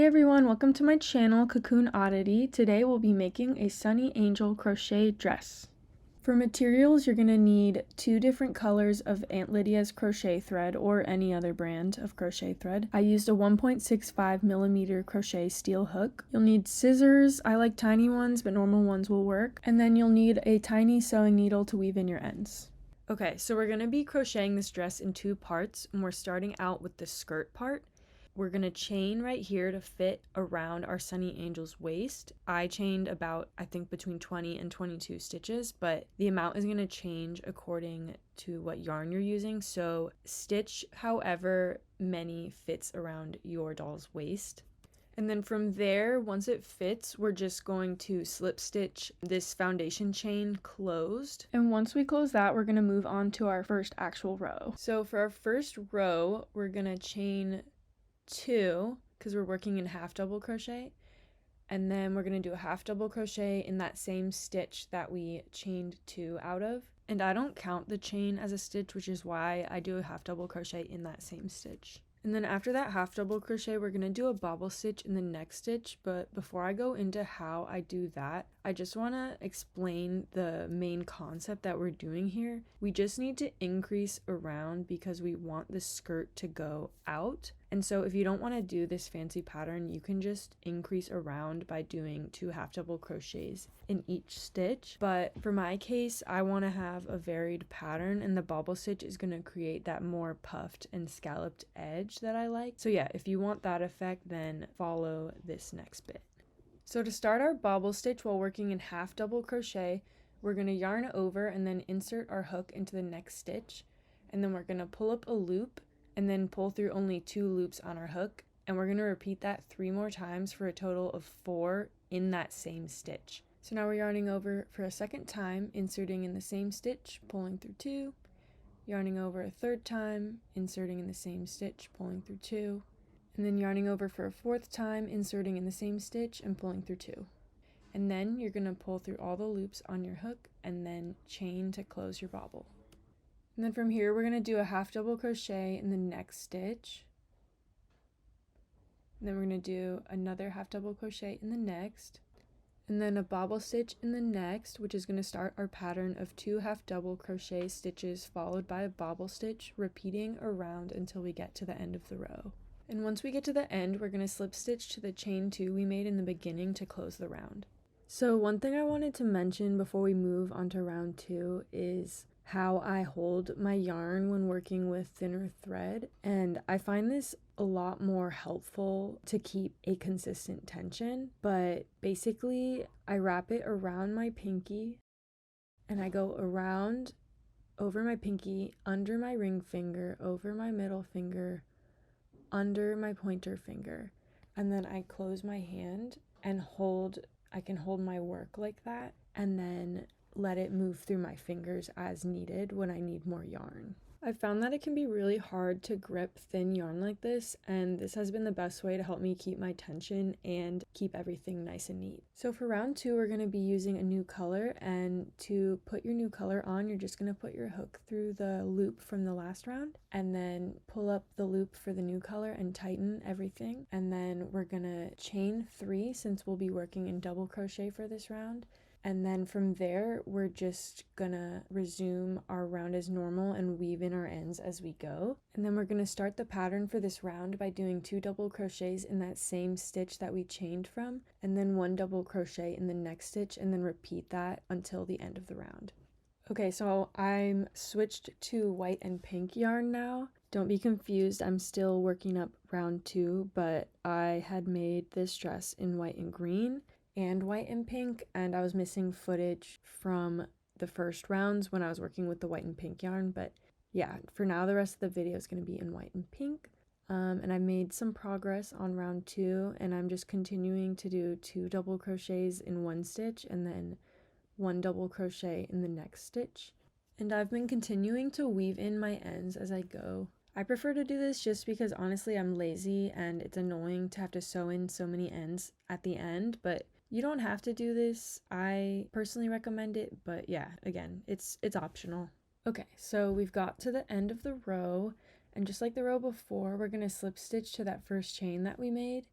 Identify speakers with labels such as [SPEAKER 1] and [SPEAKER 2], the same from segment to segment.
[SPEAKER 1] everyone, welcome to my channel, Cocoon Oddity. Today we'll be making a Sunny Angel crochet dress. For materials, you're going to need 2 different colors of Aunt Lydia's crochet thread or any other brand of crochet thread. I used a 1.65mm crochet steel hook. You'll need scissors. I like tiny ones, but normal ones will work. And then you'll need a tiny sewing needle to weave in your ends. Okay, so we're going to be crocheting this dress in 2 parts, and we're starting out with the skirt part. We're going to chain right here to fit around our Sunny Angel's waist. I chained about, I think, between 20 and 22 stitches, but the amount is going to change according to what yarn you're using. So stitch however many fits around your doll's waist. And then from there, once it fits, we're just going to slip stitch this foundation chain closed. And once we close that, we're going to move on to our first actual row. So for our first row, we're going to chain 2 because we're working in half double crochet, and then we're going to do a half double crochet in that same stitch that we chained 2 out of. And I don't count the chain as a stitch, which is why I do a half double crochet in that same stitch. And then after that half double crochet, we're going to do a bobble stitch in the next stitch. But before I go into how I do that, I just want to explain the main concept that we're doing here. We just need to increase around because we want the skirt to go out. And so if you don't want to do this fancy pattern, you can just increase around by doing 2 half double crochets in each stitch. But for my case, I want to have a varied pattern, and the bobble stitch is going to create that more puffed and scalloped edge that I like. So yeah, if you want that effect, then follow this next bit. So to start our bobble stitch while working in half double crochet, we're going to yarn over and then insert our hook into the next stitch. And then we're going to pull up a loop and then pull through only 2 loops on our hook. And we're going to repeat that 3 more times for a total of 4 in that same stitch. So now we're yarning over for a second time, inserting in the same stitch, pulling through 2, yarning over a third time, inserting in the same stitch, pulling through 2, and then yarning over for a 4th time, inserting in the same stitch and pulling through 2. And then you're going to pull through all the loops on your hook and then chain to close your bobble. And then from here, we're going to do a half double crochet in the next stitch. And then we're going to do another half double crochet in the next. And then a bobble stitch in the next, which is going to start our pattern of 2 half double crochet stitches followed by a bobble stitch, repeating around until we get to the end of the row. And once we get to the end, we're going to slip stitch to the chain 2 we made in the beginning to close the round. So one thing I wanted to mention before we move on to round 2 is how I hold my yarn when working with thinner thread, and I find this a lot more helpful to keep a consistent tension. But basically I wrap it around my pinky and I go around over my pinky, under my ring finger, over my middle finger, under my pointer finger, and then I close my hand and I can hold my work like that, and then let it move through my fingers as needed when I need more yarn. I found that it can be really hard to grip thin yarn like this, and this has been the best way to help me keep my tension and keep everything nice and neat. So for round 2, we're going to be using a new color, and to put your new color on, you're just going to put your hook through the loop from the last round, and then pull up the loop for the new color and tighten everything. And then we're going to chain 3 since we'll be working in double crochet for this round. And then from there, we're just gonna resume our round as normal and weave in our ends as we go. And then we're gonna start the pattern for this round by doing 2 double crochets in that same stitch that we chained from, and then 1 double crochet in the next stitch, and then repeat that until the end of the round. Okay, so I'm switched to white and pink yarn now. Don't be confused, I'm still working up round 2, but I had made this dress in white and green and white and pink, and I was missing footage from the first rounds when I was working with the white and pink yarn. But yeah, for now the rest of the video is going to be in white and pink. And I made some progress on round 2, and I'm just continuing to do 2 double crochets in one stitch and then 1 double crochet in the next stitch. And I've been continuing to weave in my ends as I go. I prefer to do this just because honestly I'm lazy and it's annoying to have to sew in so many ends at the end, but you don't have to do this. I personally recommend it, but yeah, again, it's optional. Okay, so we've got to the end of the row, and just like the row before, we're going to slip stitch to that first chain that we made,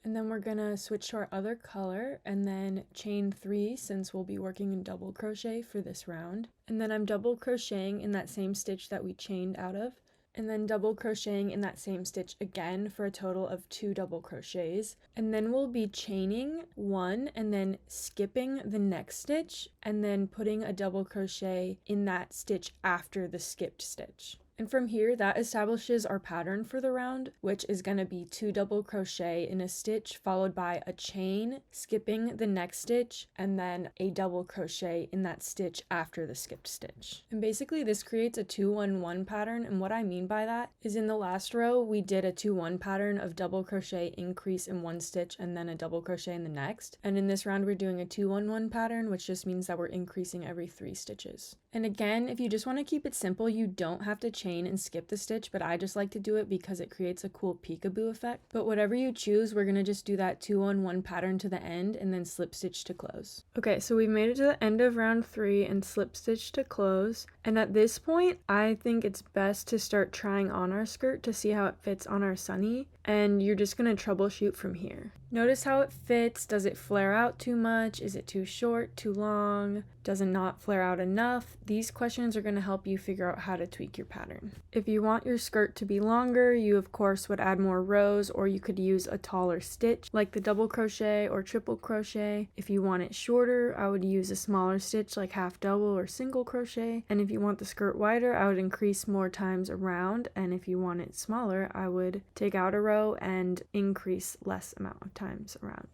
[SPEAKER 1] And then we're gonna switch to our other color and then chain 3 since we'll be working in double crochet for this round. And then I'm double crocheting in that same stitch that we chained out of, and then double crocheting in that same stitch again for a total of 2 double crochets. And then we'll be chaining 1 and then skipping the next stitch and then putting a double crochet in that stitch after the skipped stitch. And from here, that establishes our pattern for the round, which is going to be 2 double crochet in a stitch followed by a chain, skipping the next stitch, and then a double crochet in that stitch after the skipped stitch. And basically this creates a 2-1-1 pattern, and what I mean by that is in the last row we did a 2-1 pattern of double crochet increase in one stitch and then a double crochet in the next. And in this round we're doing a 2-1-1 pattern, which just means that we're increasing every 3 stitches. And again, if you just want to keep it simple, you don't have to chain and skip the stitch, but I just like to do it because it creates a cool peekaboo effect. But whatever you choose, we're gonna just do that 2-1-1 pattern to the end and then slip stitch to close. Okay, so we've made it to the end of round 3 and slip stitch to close. And at this point, I think it's best to start trying on our skirt to see how it fits on our Sonny, and you're just gonna troubleshoot from here. Notice how it fits. Does it flare out too much? Is it too short, too long? Does it not flare out enough? These questions are going to help you figure out how to tweak your pattern. If you want your skirt to be longer, you of course would add more rows, or you could use a taller stitch like the double crochet or triple crochet. If you want it shorter, I would use a smaller stitch like half double or single crochet. And if you want the skirt wider, I would increase more times around. And if you want it smaller, I would take out a row and increase less amount of times around.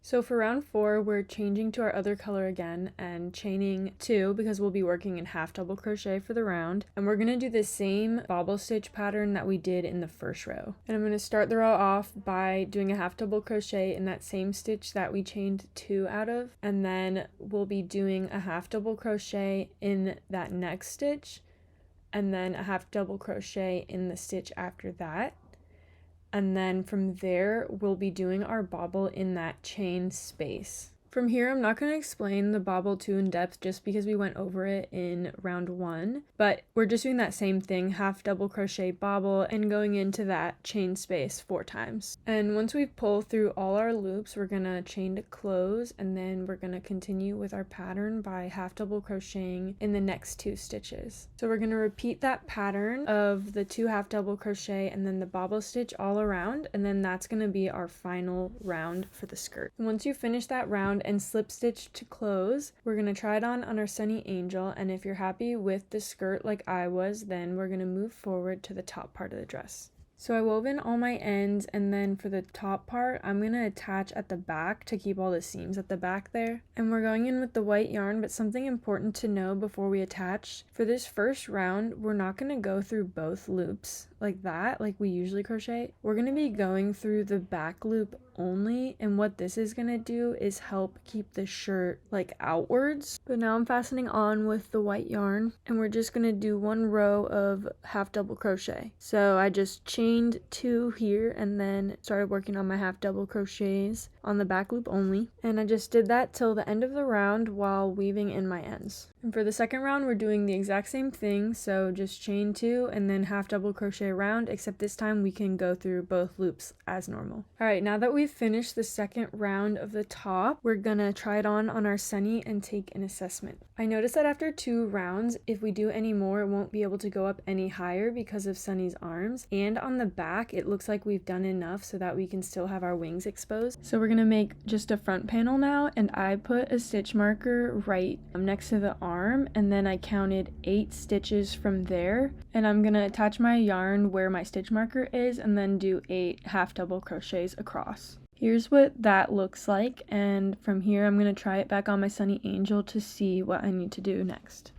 [SPEAKER 1] So for round 4, we're changing to our other color again and chaining 2 because we'll be working in half double crochet for the round. And we're going to do the same bobble stitch pattern that we did in the first row. And I'm going to start the row off by doing a half double crochet in that same stitch that we chained 2 out of. And then we'll be doing a half double crochet in that next stitch and then a half double crochet in the stitch after that. And then from there, we'll be doing our bobble in that chain space. From here, I'm not going to explain the bobble too in depth just because we went over it in round 1, but we're just doing that same thing, half double crochet bobble and going into that chain space 4 times. And once we pull through all our loops, we're going to chain to close, and then we're going to continue with our pattern by half double crocheting in the next 2 stitches. So we're going to repeat that pattern of the 2 half double crochet and then the bobble stitch all around, and then that's going to be our final round for the skirt. And once you finish that round and slip stitch to close, we're going to try it on our Sonny Angel, and if you're happy with the skirt like I was, then we're going to move forward to the top part of the dress. So I wove in all my ends, and then for the top part, I'm going to attach at the back to keep all the seams at the back there. And we're going in with the white yarn, but something important to know before we attach. For this first round, we're not going to go through both loops like that, like we usually crochet. We're going to be going through the back loop only, and what this is going to do is help keep the shirt like outwards. But now I'm fastening on with the white yarn, and we're just going to do 1 row of half double crochet. So I just chained 2 here and then started working on my half double crochets on the back loop only, and I just did that till the end of the round while weaving in my ends. And for the second round, we're doing the exact same thing, so just chain 2 and then half double crochet around, except this time we can go through both loops as normal. Alright, now that we've finished the second round of the top, we're gonna try it on our Sonny and take an assessment. I noticed that after 2 rounds, if we do any more, it won't be able to go up any higher because of Sonny's arms, and on the back, it looks like we've done enough so that we can still have our wings exposed. So we're gonna make just a front panel now, and I put a stitch marker right next to the arm, and then I counted 8 stitches from there, and I'm gonna attach my yarn where my stitch marker is and then do 8 half double crochets across. Here's what that looks like, and from here I'm gonna try it back on my Sonny Angel to see what I need to do next.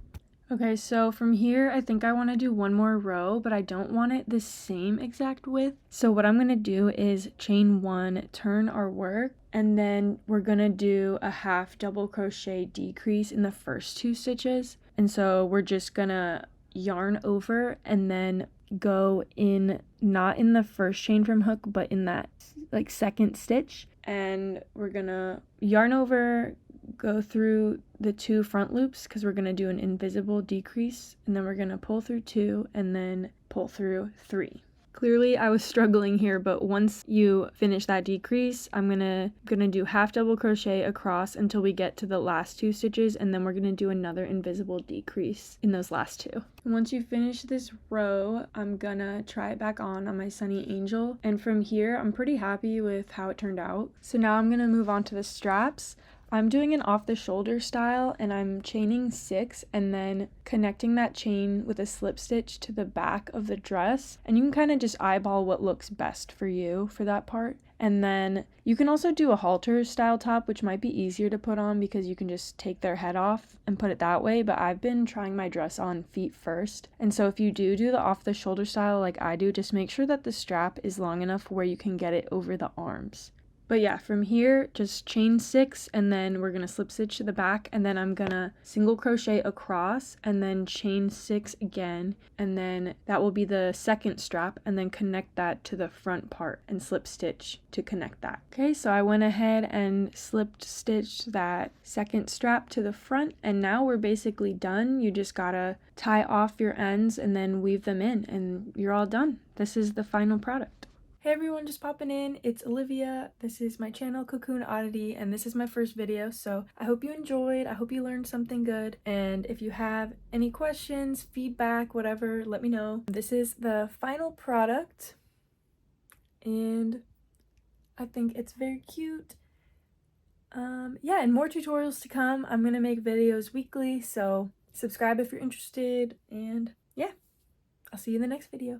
[SPEAKER 1] Okay, so from here, I think I want to do 1 more row, but I don't want it the same exact width. So what I'm going to do is chain 1, turn our work, and then we're going to do a half double crochet decrease in the first 2 stitches. And so we're just going to yarn over and then go in, not in the first chain from hook, but in that like second stitch. And we're going to yarn over, go through the 2 front loops because we're going to do an invisible decrease, and then we're going to pull through 2 and then pull through 3. Clearly I was struggling here, but once you finish that decrease, I'm gonna do half double crochet across until we get to the last 2 stitches, and then we're gonna do another invisible decrease in those last 2. And once you finish this row, I'm gonna try it back on my Sunny Angel, and from here I'm pretty happy with how it turned out. So now I'm gonna move on to the straps. I'm doing an off the shoulder style, and I'm chaining 6 and then connecting that chain with a slip stitch to the back of the dress, and you can kind of just eyeball what looks best for you for that part. And then you can also do a halter style top, which might be easier to put on because you can just take their head off and put it that way, but I've been trying my dress on feet first. And so if you do the off the shoulder style like I do, just make sure that the strap is long enough where you can get it over the arms. But yeah, from here, just chain 6, and then we're gonna slip stitch to the back, and then I'm gonna single crochet across, and then chain 6 again, and then that will be the second strap, and then connect that to the front part and slip stitch to connect that. Okay, so I went ahead and slipped stitched that second strap to the front, and now we're basically done. You just gotta tie off your ends and then weave them in, and you're all done. This is the final product. Hey everyone, just popping in, it's Olivia. This is my channel Cocoon Oddity, and this is my first video, so I hope you enjoyed, I hope you learned something good, and if you have any questions, feedback, whatever, let me know. This is the final product, and I think it's very cute. Yeah, and more tutorials to come. I'm gonna make videos weekly, so subscribe if you're interested, and yeah, I'll see you in the next video.